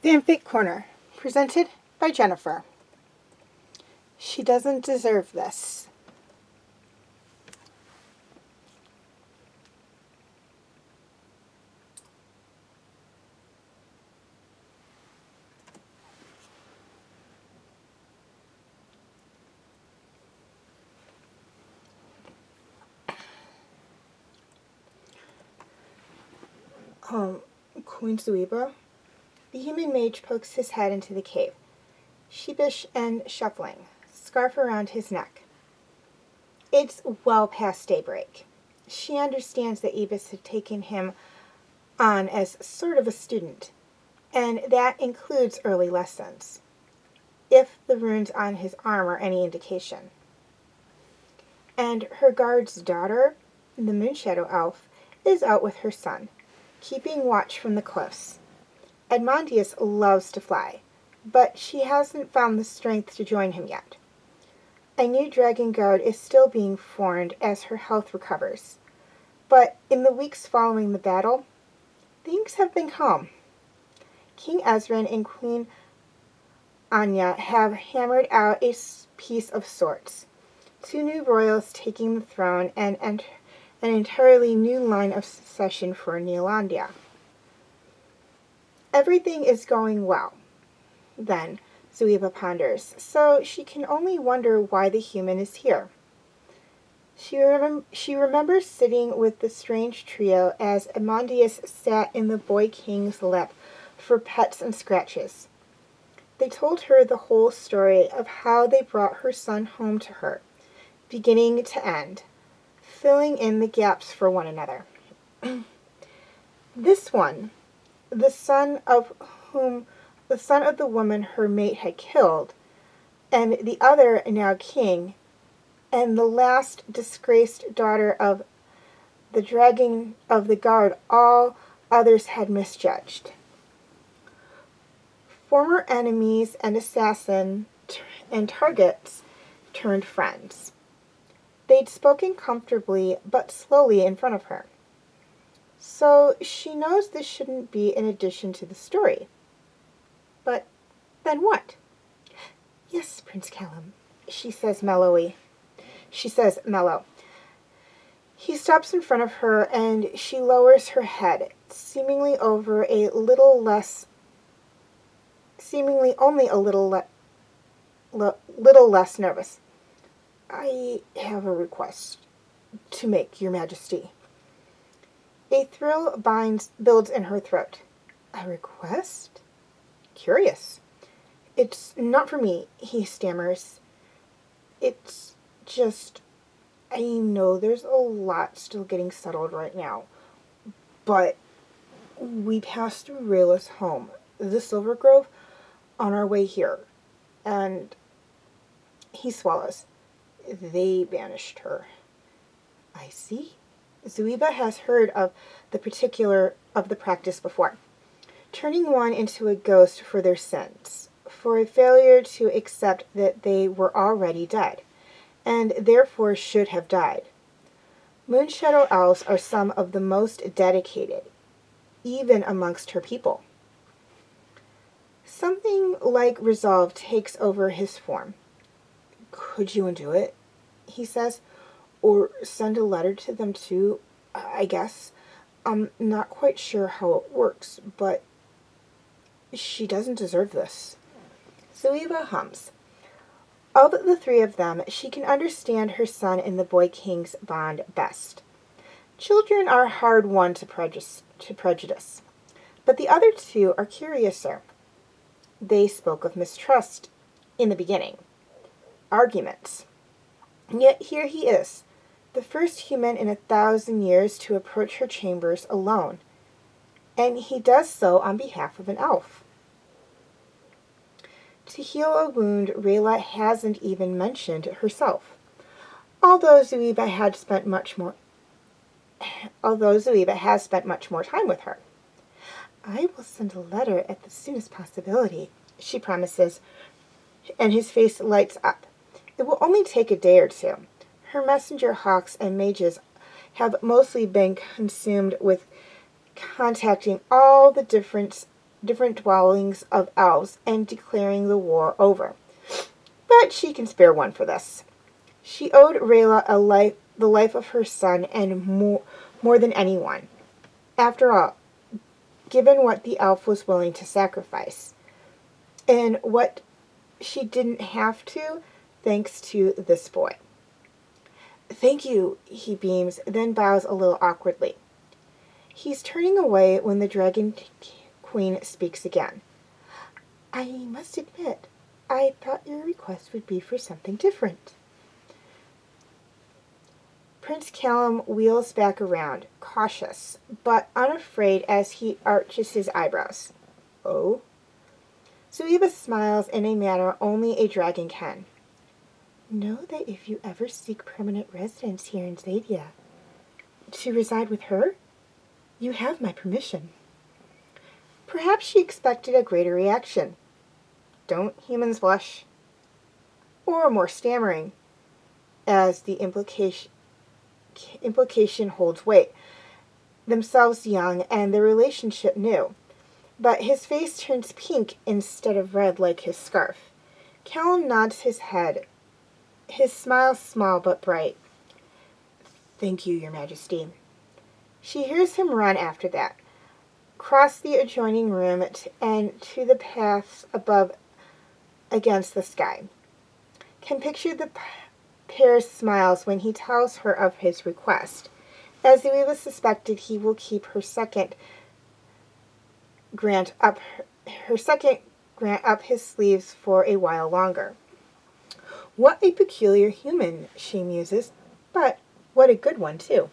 Fanfic Corner, presented by Jennifer. She doesn't deserve this. Queen Zuiba. The human mage pokes his head into the cave, sheepish and shuffling, scarf around his neck. It's well past daybreak. She understands that Ibis had taken him on as sort of a student, and that includes early lessons, if the runes on his arm are any indication. And her guard's daughter, the Moonshadow Elf, is out with her son, keeping watch from the cliffs. Edmondius loves to fly, but she hasn't found the strength to join him yet. A new dragon guard is still being formed as her health recovers, but in the weeks following the battle, things have been calm. King Ezran and Queen Anya have hammered out a peace of sorts, 2 new royals taking the throne and an entirely new line of succession for Nealandia. Everything is going well, then, Zuiba ponders, so she can only wonder why the human is here. She remembers sitting with the strange trio as Edmondius sat in the boy king's lap for pets and scratches. They told her the whole story of how they brought her son home to her, beginning to end, filling in the gaps for one another. This one, the son of the woman her mate had killed, and the other now king, and the last disgraced daughter of the dragon of the guard all others had misjudged. Former enemies and assassins and targets turned friends. They'd spoken comfortably but slowly in front of her. So she knows this shouldn't be an addition to the story. But then what? Yes, Prince Callum, she says mellow. He stops in front of her and she lowers her head, seemingly only a little less nervous. I have a request to make, Your Majesty. A thrill builds in her throat. A request? Curious. It's not for me, he stammers. It's just, I know there's a lot still getting settled right now, but we passed through Rayla's home, the Silver Grove, on our way here, and he swallows. They banished her. I see. Zuiba has heard of the practice before, turning one into a ghost for their sins, for a failure to accept that they were already dead, and therefore should have died. Moonshadow elves are some of the most dedicated, even amongst her people. Something like resolve takes over his form. Could you undo it? He says. Or send a letter to them too, I guess. I'm not quite sure how it works, but she doesn't deserve this. Zuiba hums. Of the 3 of them, she can understand her son and the boy king's bond best. Children are a hard one to prejudice, but the other 2 are curiouser. They spoke of mistrust in the beginning. Arguments. Yet here he is, the first human in 1,000 years to approach her chambers alone, and he does so on behalf of an elf. To heal a wound Rayla hasn't even mentioned herself, although Zuiba has spent much more time with her. I will send a letter at the soonest possibility, she promises, and his face lights up. It will only take a day or 2. Her messenger hawks and mages have mostly been consumed with contacting all the different different dwellings of elves and declaring the war over. But she can spare one for this. She owed Rayla the life of her son, and more than anyone. After all, given what the elf was willing to sacrifice, and what she didn't have to, thanks to this boy. Thank you, he beams, then bows a little awkwardly. He's turning away when the Dragon Queen speaks again. I must admit, I thought your request would be for something different. Prince Callum wheels back around, cautious, but unafraid as he arches his eyebrows. Oh? Zuiba smiles in a manner only a dragon can. Know that if you ever seek permanent residence here in Zadia, to reside with her, you have my permission. Perhaps she expected a greater reaction. Don't humans blush? Or more stammering, as the implication holds weight. Themselves young and their relationship new. But his face turns pink instead of red like his scarf. Callum nods his head, his smile small but bright. Thank you, Your Majesty. She hears him run after that, cross the adjoining room and to the paths above against the sky. Can picture the pair's smiles when he tells her of his request. As Zuiba suspected, he will keep her second grant up his sleeves for a while longer. What a peculiar human, she muses, but what a good one, too.